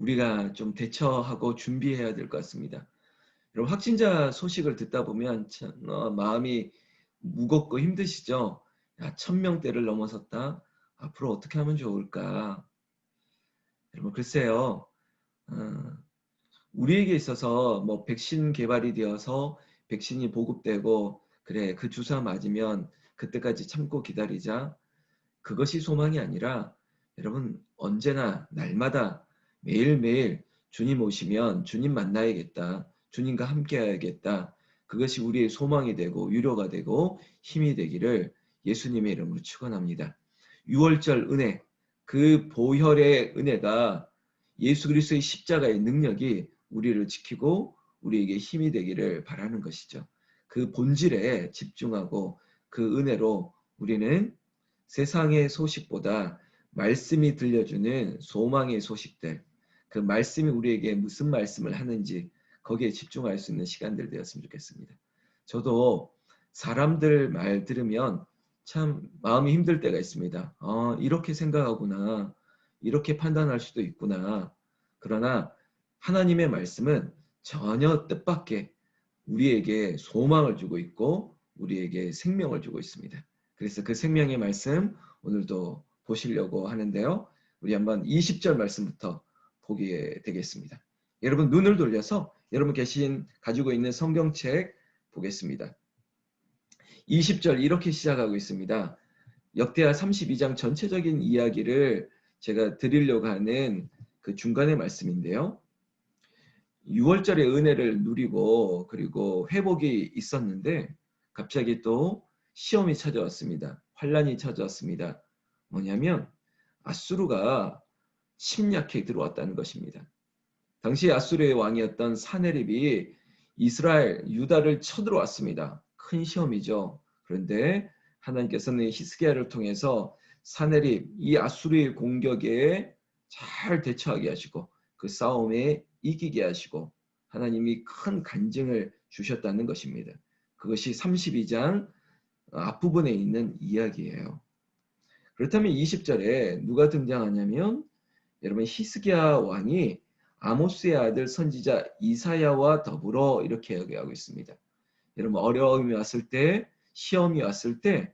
우리가 좀 대처하고 준비해야 될 것 같습니다. 여러분 확진자 소식을 듣다 보면 참, 마음이 무겁고 힘드시죠? 야, 1000명대를 넘어섰다. 앞으로 어떻게 하면 좋을까? 여러분 글쎄요. 어, 우리에게 있어서 뭐 백신 개발이 되어서 백신이 보급되고 그래 그 주사 맞으면 그때까지 참고 기다리자. 그것이 소망이 아니라 여러분 언제나 날마다 매일매일 주님 오시면 주님 만나야겠다. 주님과 함께 해야겠다. 그것이 우리의 소망이 되고 위로가 되고 힘이 되기를 예수님의 이름으로 축원합니다. 6월절 은혜, 그 보혈의 은혜가 예수 그리스도의 십자가의 능력이 우리를 지키고 우리에게 힘이 되기를 바라는 것이죠. 그 본질에 집중하고 그 은혜로 우리는 세상의 소식보다 말씀이 들려주는 소망의 소식들, 그 말씀이 우리에게 무슨 말씀을 하는지 거기에 집중할 수 있는 시간들 되었으면 좋겠습니다. 저도 사람들 말 들으면 참 마음이 힘들 때가 있습니다. 이렇게 생각하구나. 이렇게 판단할 수도 있구나. 그러나 하나님의 말씀은 전혀 뜻밖의 우리에게 소망을 주고 있고 우리에게 생명을 주고 있습니다. 그래서 그 생명의 말씀 오늘도 보시려고 하는데요. 우리 한번 20절 말씀부터 보게 되겠습니다. 여러분 눈을 돌려서 여러분 가지고 있는 성경책 보겠습니다. 20절 이렇게 시작하고 있습니다. 역대하 32장 전체적인 이야기를 제가 드리려고 하는 그 중간의 말씀인데요. 6월절의 은혜를 누리고 그리고 회복이 있었는데 갑자기 또 시험이 찾아왔습니다. 환란이 찾아왔습니다. 뭐냐면 아수르가 침략해 들어왔다는 것입니다. 당시 아수르의 왕이었던 사네립이 이스라엘, 유다를 쳐들어왔습니다. 큰 시험이죠. 그런데 하나님께서는 히스기야를 통해서 사네립, 이 아수르의 공격에 잘 대처하게 하시고 그 싸움에 이기게 하시고 하나님이 큰 간증을 주셨다는 것입니다. 그것이 32장 앞부분에 있는 이야기예요. 그렇다면 20절에 누가 등장하냐면 여러분 히스기야 왕이 아모스의 아들 선지자 이사야와 더불어 이렇게 이야기하고 있습니다. 여러분 어려움이 왔을 때 시험이 왔을 때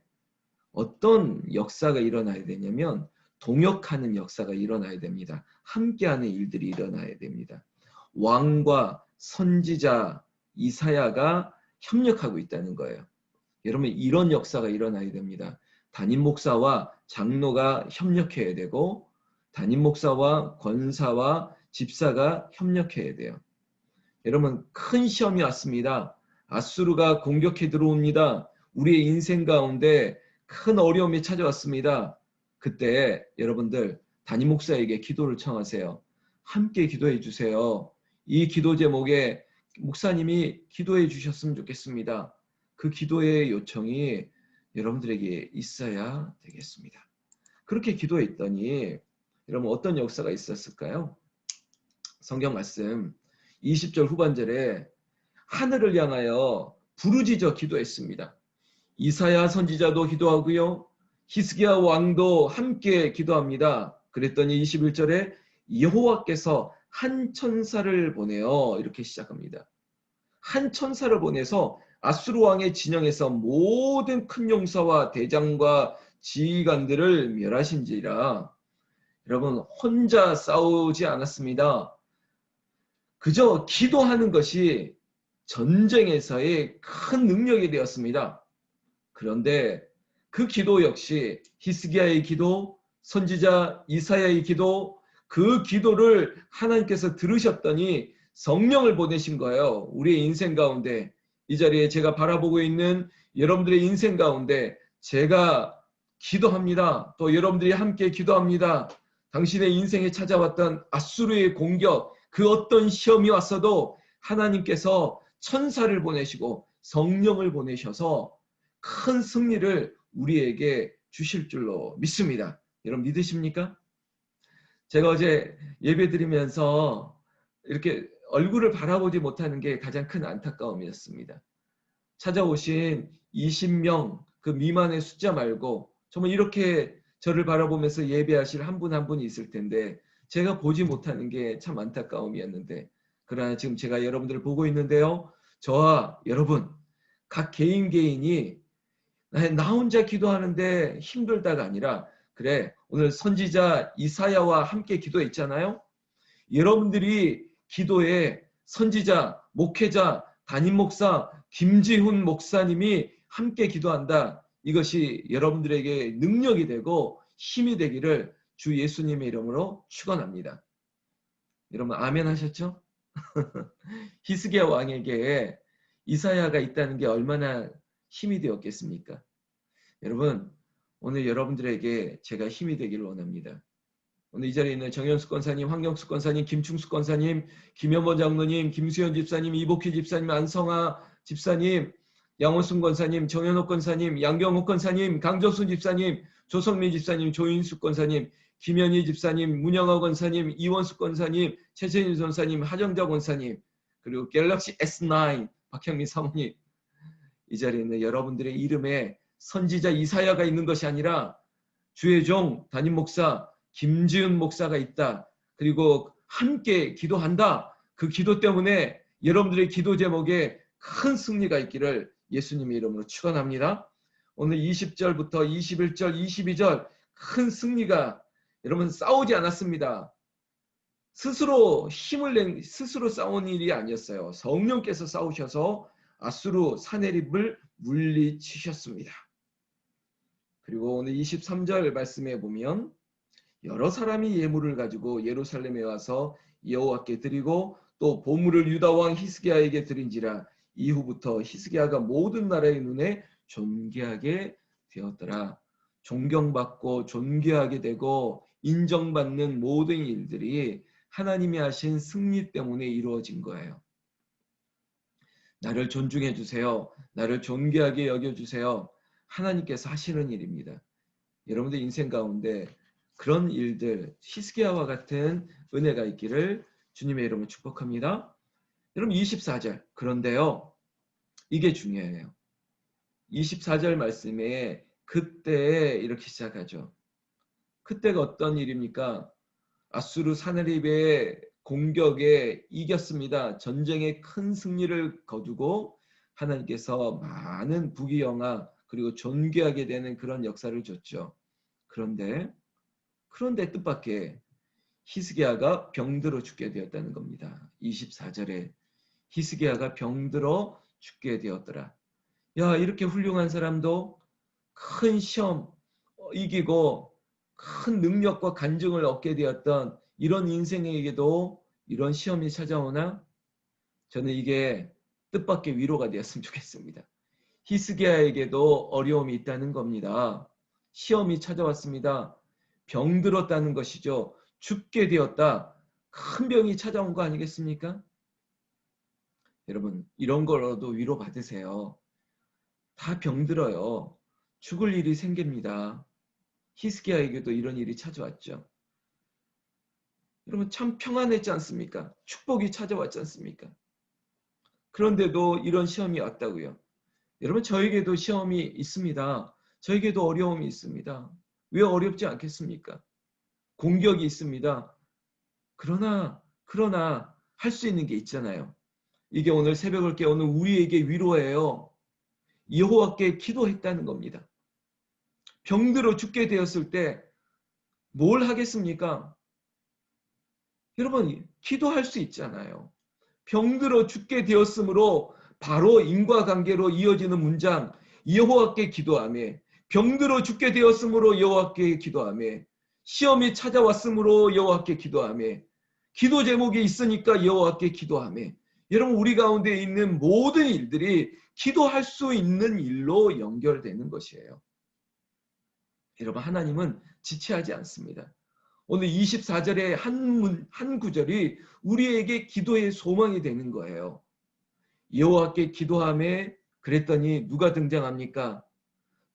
어떤 역사가 일어나야 되냐면 동역하는 역사가 일어나야 됩니다. 함께하는 일들이 일어나야 됩니다. 왕과 선지자 이사야가 협력하고 있다는 거예요. 여러분 이런 역사가 일어나야 됩니다. 담임 목사와 장로가 협력해야 되고 담임 목사와 권사와 집사가 협력해야 돼요. 여러분 큰 시험이 왔습니다. 아수르가 공격해 들어옵니다. 우리의 인생 가운데 큰 어려움이 찾아왔습니다. 그때 여러분들 담임 목사에게 기도를 청하세요. 함께 기도해 주세요. 이 기도 제목에 목사님이 기도해 주셨으면 좋겠습니다. 그 기도의 요청이 여러분들에게 있어야 되겠습니다. 그렇게 기도했더니 여러분 어떤 역사가 있었을까요? 성경 말씀 20절 후반절에 하늘을 향하여 부르짖어 기도했습니다. 이사야 선지자도 기도하고요. 히스기야 왕도 함께 기도합니다. 그랬더니 21절에 여호와께서 한 천사를 보내어 이렇게 시작합니다. 한 천사를 보내서 아수르 왕의 진영에서 모든 큰 용사와 대장과 지휘관들을 멸하신지라. 여러분 혼자 싸우지 않았습니다. 그저 기도하는 것이 전쟁에서의 큰 능력이 되었습니다. 그런데 그 기도 역시 히스기야의 기도, 선지자 이사야의 기도, 그 기도를 하나님께서 들으셨더니 성령을 보내신 거예요. 우리의 인생 가운데 이 자리에 제가 바라보고 있는 여러분들의 인생 가운데 제가 기도합니다. 또 여러분들이 함께 기도합니다. 당신의 인생에 찾아왔던 아수르의 공격, 그 어떤 시험이 왔어도 하나님께서 천사를 보내시고 성령을 보내셔서 큰 승리를 우리에게 주실 줄로 믿습니다. 여러분 믿으십니까? 제가 어제 예배 드리면서 이렇게 얼굴을 바라보지 못하는 게 가장 큰 안타까움이었습니다. 찾아오신 20명 그 미만의 숫자 말고 정말 이렇게 저를 바라보면서 예배하실 한 분 한 분이 있을 텐데 제가 보지 못하는 게 참 안타까움이었는데, 그러나 지금 제가 여러분들을 보고 있는데요. 저와 여러분 각 개인이 나 혼자 기도하는데 힘들다가 아니라, 그래 오늘 선지자 이사야와 함께 기도했잖아요. 여러분들이 기도에 선지자, 목회자, 담임 목사 김지훈 목사님이 함께 기도한다. 이것이 여러분들에게 능력이 되고 힘이 되기를 주 예수님의 이름으로 축원합니다. 여러분 아멘 하셨죠? 히스기야 왕에게 이사야가 있다는 게 얼마나 힘이 되었겠습니까? 여러분 오늘 여러분들에게 제가 힘이 되기를 원합니다. 오늘 이 자리에 있는 정현숙 권사님, 황경숙 권사님, 김충숙 권사님, 김현원 장로님, 김수현 집사님, 이복희 집사님, 안성아 집사님, 양원순 권사님, 정현옥 권사님, 양경옥 권사님, 강정순 집사님, 조성민 집사님, 조인숙 권사님, 김현희 집사님, 문영아 권사님, 이원숙 권사님, 최재인 권사님, 하정자 권사님, 그리고 갤럭시 S9 박형민 사모님, 이 자리에 있는 여러분들의 이름에 선지자 이사야가 있는 것이 아니라 주의 종 담임 목사 김지은 목사가 있다. 그리고 함께 기도한다. 그 기도 때문에 여러분들의 기도 제목에 큰 승리가 있기를 예수님의 이름으로 축원합니다. 오늘 20절부터 21절, 22절 큰 승리가, 여러분 싸우지 않았습니다. 스스로 힘을 낸, 스스로 싸운 일이 아니었어요. 성령께서 싸우셔서 아수르 사내립을 물리치셨습니다. 그리고 오늘 23절 말씀에 보면 여러 사람이 예물을 가지고 예루살렘에 와서 여호와께 드리고 또 보물을 유다 왕 히스기야에게 드린지라 이후부터 히스기야가 모든 나라의 눈에 존귀하게 되었더라. 존경받고 존귀하게 되고 인정받는 모든 일들이 하나님이 하신 승리 때문에 이루어진 거예요. 나를 존중해 주세요. 나를 존귀하게 여겨주세요. 하나님께서 하시는 일입니다. 여러분들 인생 가운데 그런 일들, 히스기야와 같은 은혜가 있기를 주님의 이름으로 축복합니다. 여러분 24절, 그런데요 이게 중요해요. 24절 말씀에 그때 이렇게 시작하죠. 그때가 어떤 일입니까? 아수르 사내립의 공격에 이겼습니다. 전쟁에 큰 승리를 거두고 하나님께서 많은 부귀영화 그리고 존귀하게 되는 그런 역사를 줬죠. 그런데 뜻밖의 히스기야가 병들어 죽게 되었다는 겁니다. 24절에 히스기야가 병들어 죽게 되었더라. 야, 이렇게 훌륭한 사람도 큰 시험 이기고 큰 능력과 간증을 얻게 되었던 이런 인생에게도 이런 시험이 찾아오나? 저는 이게 뜻밖의 위로가 되었으면 좋겠습니다. 히스기야에게도 어려움이 있다는 겁니다. 시험이 찾아왔습니다. 병들었다는 것이죠. 죽게 되었다. 큰 병이 찾아온 거 아니겠습니까? 여러분 이런 거라도 위로 받으세요. 다 병들어요. 죽을 일이 생깁니다. 히스기야에게도 이런 일이 찾아왔죠. 여러분 참 평안했지 않습니까? 축복이 찾아왔지 않습니까? 그런데도 이런 시험이 왔다고요. 여러분 저에게도 시험이 있습니다. 저에게도 어려움이 있습니다. 왜 어렵지 않겠습니까? 공격이 있습니다. 그러나 할 수 있는 게 있잖아요. 이게 오늘 새벽을 깨우는 우리에게 위로예요. 여호와께 기도했다는 겁니다. 병들어 죽게 되었을 때 뭘 하겠습니까? 여러분 기도할 수 있잖아요. 병들어 죽게 되었으므로 바로 인과관계로 이어지는 문장 여호와께 기도하며, 병들어 죽게 되었으므로 여호와께 기도하며, 시험이 찾아왔으므로 여호와께 기도하며, 기도 제목이 있으니까 여호와께 기도하며. 여러분 우리 가운데 있는 모든 일들이 기도할 수 있는 일로 연결되는 것이에요. 여러분 하나님은 지체하지 않습니다. 오늘 24절의 한 구절이 우리에게 기도의 소망이 되는 거예요. 여호와께 기도하며 그랬더니 누가 등장합니까?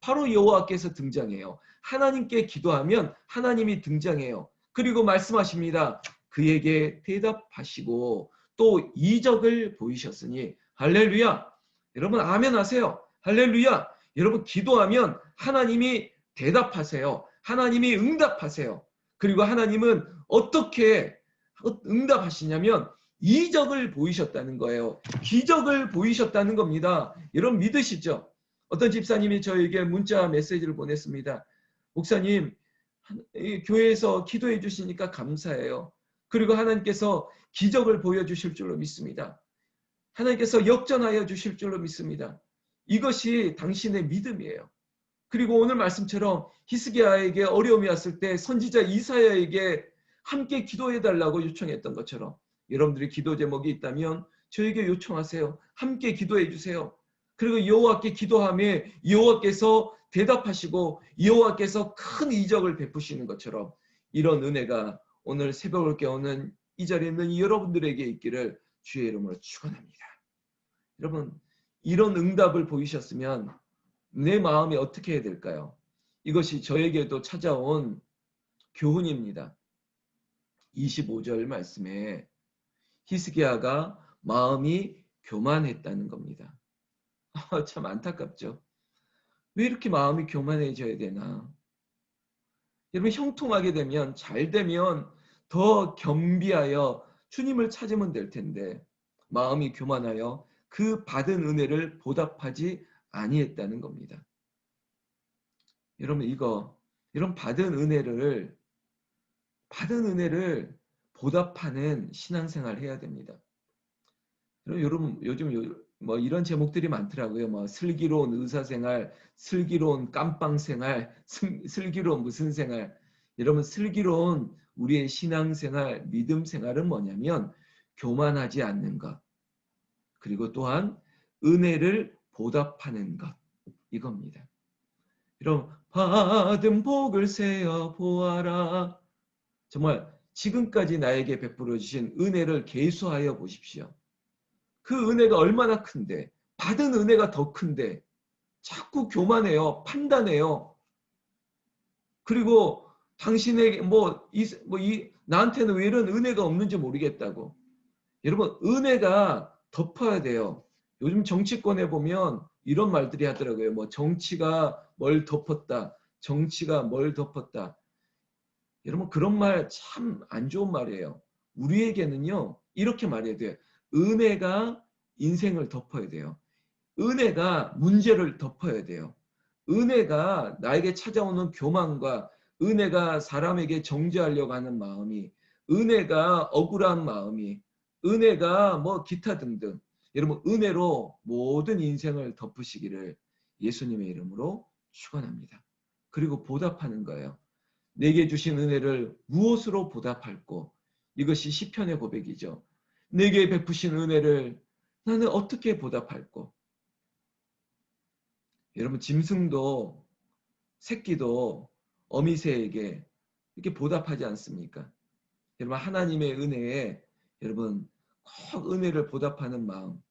바로 여호와께서 등장해요. 하나님께 기도하면 하나님이 등장해요. 그리고 말씀하십니다. 그에게 대답하시고 또 이적을 보이셨으니 할렐루야. 여러분 아멘 하세요. 할렐루야. 여러분 기도하면 하나님이 대답하세요. 하나님이 응답하세요. 그리고 하나님은 어떻게 응답하시냐면 이적을 보이셨다는 거예요. 기적을 보이셨다는 겁니다. 여러분 믿으시죠? 어떤 집사님이 저에게 문자 메시지를 보냈습니다. 목사님, 교회에서 기도해 주시니까 감사해요. 그리고 하나님께서 기적을 보여주실 줄로 믿습니다. 하나님께서 역전하여 주실 줄로 믿습니다. 이것이 당신의 믿음이에요. 그리고 오늘 말씀처럼 히스기야에게 어려움이 왔을 때 선지자 이사야에게 함께 기도해 달라고 요청했던 것처럼 여러분들이 기도 제목이 있다면 저에게 요청하세요. 함께 기도해 주세요. 그리고 여호와께 기도하며 여호와께서 대답하시고 여호와께서 큰 이적을 베푸시는 것처럼 이런 은혜가 오늘 새벽을 깨우는 이 자리에 있는 여러분들에게 있기를 주의 이름으로 축원합니다. 여러분, 이런 응답을 보이셨으면 내 마음이 어떻게 해야 될까요? 이것이 저에게도 찾아온 교훈입니다. 25절 말씀에 히스기야가 마음이 교만했다는 겁니다. 참 안타깝죠. 왜 이렇게 마음이 교만해져야 되나? 여러분, 형통하게 되면, 잘 되면 더 겸비하여 주님을 찾으면 될 텐데 마음이 교만하여 그 받은 은혜를 보답하지 아니했다는 겁니다. 여러분, 이런 받은 은혜를 보답하는 신앙생활 해야 됩니다. 여러분 요즘 뭐 이런 제목들이 많더라고요. 뭐 슬기로운 의사생활, 슬기로운 깜빵생활, 슬기로운 무슨 생활. 여러분, 슬기로운 우리의 신앙생활, 믿음생활은 뭐냐면 교만하지 않는 것. 그리고 또한 은혜를 보답하는 것. 이겁니다. 여러분, 받은 복을 세어 보아라. 정말 지금까지 나에게 베풀어 주신 은혜를 계수하여 보십시오. 그 은혜가 얼마나 큰데, 받은 은혜가 더 큰데 자꾸 교만해요. 판단해요. 그리고 당신에게 나한테는 왜 이런 은혜가 없는지 모르겠다고. 여러분, 은혜가 덮어야 돼요. 요즘 정치권에 보면 이런 말들이 하더라고요. 뭐 정치가 뭘 덮었다. 정치가 뭘 덮었다. 여러분, 그런 말 참 안 좋은 말이에요. 우리에게는요, 이렇게 말해야 돼요. 은혜가 인생을 덮어야 돼요. 은혜가 문제를 덮어야 돼요. 은혜가 나에게 찾아오는 교만과 은혜가 사람에게 정죄하려고 하는 마음이, 은혜가 억울한 마음이, 은혜가 뭐 기타 등등. 여러분, 은혜로 모든 인생을 덮으시기를 예수님의 이름으로 축원합니다. 그리고 보답하는 거예요. 내게 주신 은혜를 무엇으로 보답할꼬? 이것이 시편의 고백이죠. 내게 베푸신 은혜를 나는 어떻게 보답할꼬? 여러분, 짐승도 새끼도 어미새에게 이렇게 보답하지 않습니까? 여러분, 하나님의 은혜에 여러분 꼭 은혜를 보답하는 마음.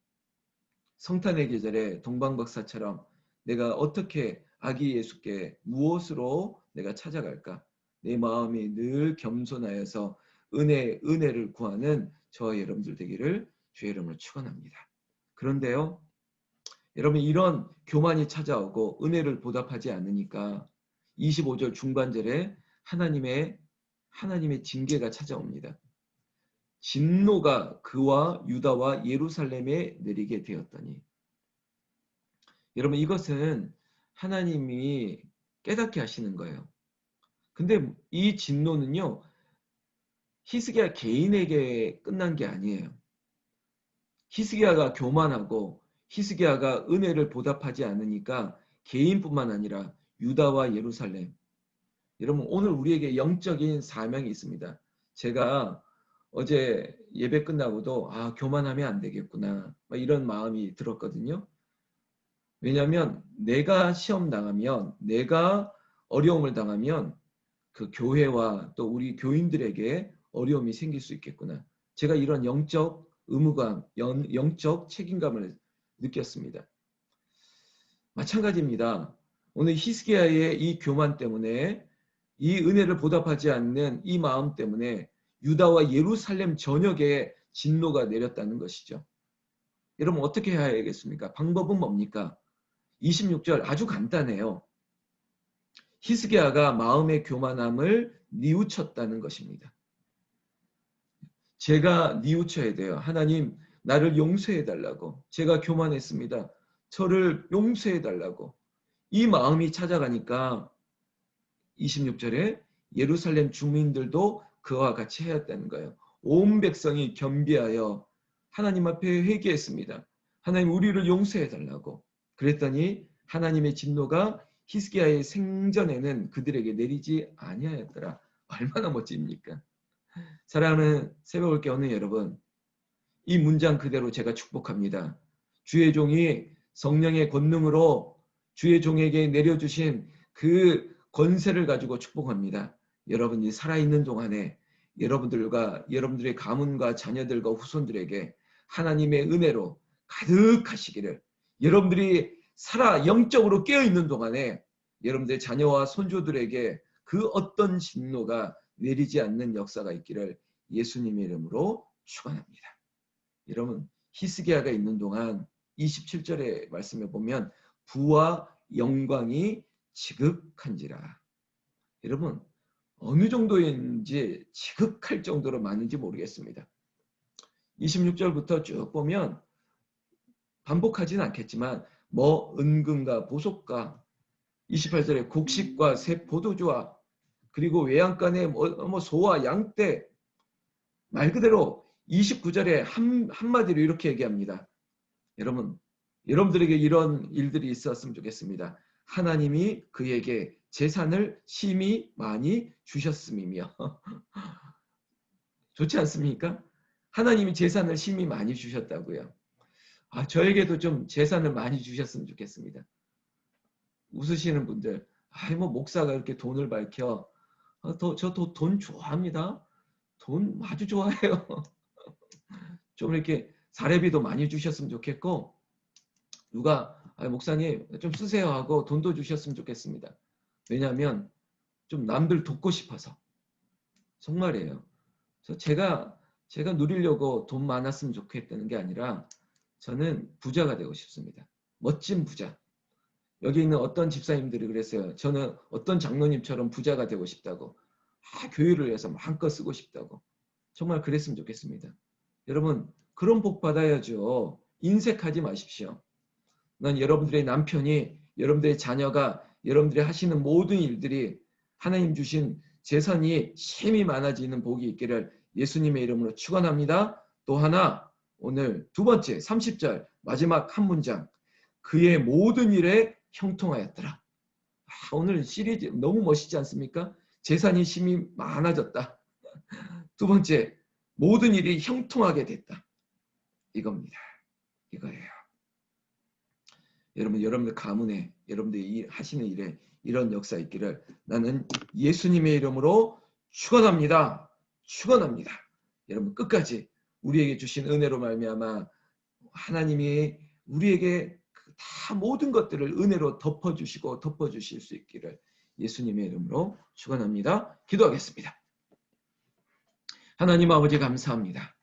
성탄의 계절에 동방박사처럼 내가 어떻게 아기 예수께 무엇으로 내가 찾아갈까? 내 마음이 늘 겸손하여서 은혜를 구하는 저 여러분들 되기를 주의 이름으로 축원합니다. 그런데요, 여러분, 이런 교만이 찾아오고 은혜를 보답하지 않으니까 25절 중반절에 하나님의 징계가 찾아옵니다. 진노가 그와 유다와 예루살렘에 내리게 되었더니. 여러분, 이것은 하나님이 깨닫게 하시는 거예요. 근데 이 진노는요, 히스기야 개인에게 끝난 게 아니에요. 히스기야가 교만하고 히스기야가 은혜를 보답하지 않으니까 개인뿐만 아니라 유다와 예루살렘. 여러분, 오늘 우리에게 영적인 사명이 있습니다. 제가 어제 예배 끝나고도 교만하면 안 되겠구나 이런 마음이 들었거든요. 왜냐하면 내가 시험 당하면, 내가 어려움을 당하면 그 교회와 또 우리 교인들에게 어려움이 생길 수 있겠구나. 제가 이런 영적 의무감, 영적 책임감을 느꼈습니다. 마찬가지입니다. 오늘 히스기야의 이 교만 때문에, 이 은혜를 보답하지 않는 이 마음 때문에 유다와 예루살렘 전역에 진노가 내렸다는 것이죠. 여러분, 어떻게 해야 하겠습니까? 방법은 뭡니까? 26절 아주 간단해요. 히스기야가 마음의 교만함을 뉘우쳤다는 것입니다. 제가 뉘우쳐야 돼요. 하나님 나를 용서해 달라고. 제가 교만했습니다. 저를 용서해 달라고. 이 마음이 찾아가니까 26절에 예루살렘 주민들도 그와 같이 하였다는 거예요. 온 백성이 겸비하여 하나님 앞에 회개했습니다. 하나님 우리를 용서해 달라고. 그랬더니 하나님의 진노가 히스기야의 생전에는 그들에게 내리지 아니하였더라. 얼마나 멋집니까? 사랑하는 새벽을 깨우는 여러분, 이 문장 그대로 제가 축복합니다. 주의 종이 성령의 권능으로 주의 종에게 내려주신 그 권세를 가지고 축복합니다. 여러분이 살아있는 동안에 여러분들의 가문과 자녀들과 후손들에게 하나님의 은혜로 가득하시기를, 여러분들이 살아 영적으로 깨어있는 동안에 여러분들의 자녀와 손주들에게 그 어떤 진노가 내리지 않는 역사가 있기를 예수님의 이름으로 축원합니다. 여러분, 히스기야가 있는 동안 27절의 말씀에 보면 부와 영광이 지극한지라. 여러분, 어느 정도인지 지극할 정도로 많은지 모르겠습니다. 26절부터 쭉 보면 반복하지는 않겠지만 은금과 보석과 28절에 곡식과 새 포도주와 그리고 외양간에 소와 양떼, 말 그대로 29절에 한마디로 이렇게 얘기합니다. 여러분들에게 이런 일들이 있었으면 좋겠습니다. 하나님이 그에게 재산을 심히 많이 주셨음이며. 좋지 않습니까? 하나님이 재산을 심히 많이 주셨다고요. 저에게도 좀 재산을 많이 주셨으면 좋겠습니다. 웃으시는 분들, 목사가 이렇게 돈을 밝혀. 저 돈 좋아합니다. 돈 아주 좋아해요. 좀 이렇게 사례비도 많이 주셨으면 좋겠고, 누가 목사님 좀 쓰세요 하고 돈도 주셨으면 좋겠습니다. 왜냐하면 좀 남들 돕고 싶어서. 정말이에요. 제가 누리려고 돈 많았으면 좋겠다는 게 아니라 저는 부자가 되고 싶습니다. 멋진 부자. 여기 있는 어떤 집사님들이 그랬어요. 저는 어떤 장로님처럼 부자가 되고 싶다고. 교회를 위해서 마음껏 쓰고 싶다고. 정말 그랬으면 좋겠습니다. 여러분, 그런 복 받아야죠. 인색하지 마십시오. 난 여러분들의 남편이, 여러분들의 자녀가, 여러분들이 하시는 모든 일들이 하나님 주신 재산이 심히 많아지는 복이 있기를 예수님의 이름으로 축원합니다. 또 하나, 오늘 두 번째 30절 마지막 한 문장. 그의 모든 일에 형통하였더라. 오늘 시리즈 너무 멋있지 않습니까? 재산이 심히 많아졌다. 두 번째, 모든 일이 형통하게 됐다. 이겁니다. 이거예요. 여러분들 가문에, 여러분들이 하시는 일에 이런 역사 있기를 나는 예수님의 이름으로 축원합니다. 축원합니다. 여러분 끝까지 우리에게 주신 은혜로 말미암아 하나님이 우리에게 다 모든 것들을 은혜로 덮어주시고 덮어주실 수 있기를 예수님의 이름으로 축원합니다. 기도하겠습니다. 하나님 아버지 감사합니다.